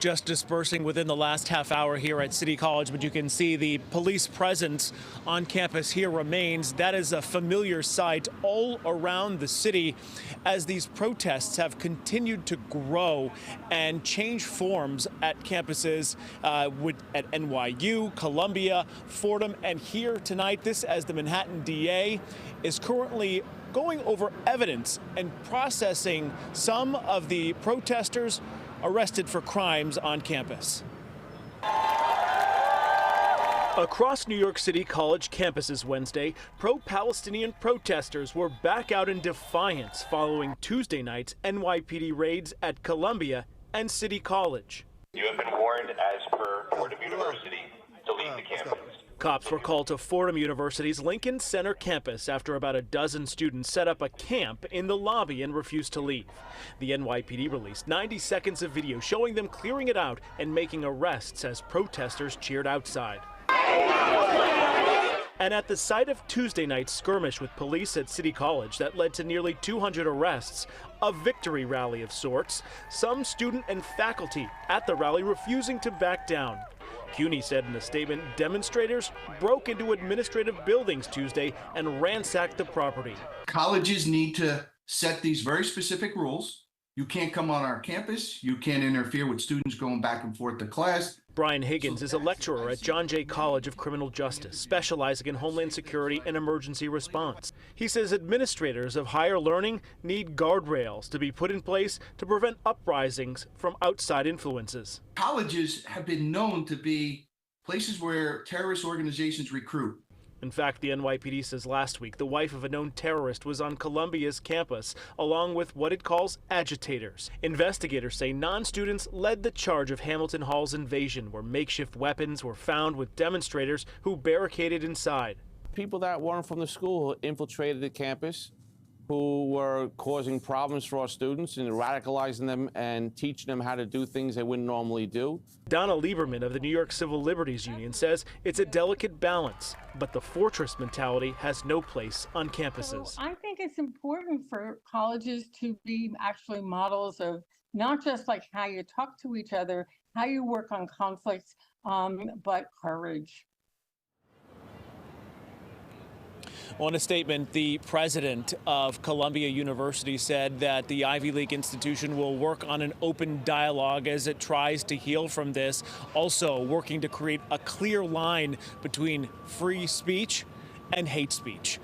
Just dispersing within the last half hour here at City College, but you can see the police presence on campus here remains. That is a familiar sight all around the city as these protests have continued to grow and change forms at campuses at NYU, Columbia, Fordham, and here tonight, this as the Manhattan DA is currently going over evidence and processing some of the protesters arrested for crimes on campus. Across New York City college campuses Wednesday, pro-Palestinian protesters were back out in defiance following Tuesday night's NYPD raids at Columbia and City College. You have been warned as per Fordham University to leave the campus. Cops were called to Fordham University's Lincoln Center campus after about a dozen students set up a camp in the lobby and refused to leave. The NYPD released 90 seconds of video showing them clearing it out and making arrests as protesters cheered outside. And at the site of Tuesday night's skirmish with police at City College that led to nearly 200 arrests, a victory rally of sorts, some student and faculty at the rally refusing to back down. CUNY said in a statement demonstrators broke into administrative buildings Tuesday and ransacked the property. Colleges need to set these very specific rules. You can't come on our campus. You can't interfere with students going back and forth to class. Brian Higgins is a lecturer at John Jay College of Criminal Justice, specializing in Homeland Security and emergency response. He says administrators of higher learning need guardrails to be put in place to prevent uprisings from outside influences. Colleges have been known to be places where terrorist organizations recruit. In fact, the NYPD says last week the wife of a known terrorist was on Columbia's campus, along with what it calls agitators. Investigators say non-students led the charge of Hamilton Hall's invasion, where makeshift weapons were found with demonstrators who barricaded inside. People that weren't from the school infiltrated the campus, who were causing problems for our students and radicalizing them and teaching them how to do things they wouldn't normally do. Donna Lieberman of the New York Civil Liberties Union says it's a delicate balance, but the fortress mentality has no place on campuses. So I think it's important for colleges to be actually models of not just like how you talk to each other, how you work on conflicts, but courage. Well, in a statement, the president of Columbia University said that the Ivy League institution will work on an open dialogue as it tries to heal from this, also working to create a clear line between free speech and hate speech.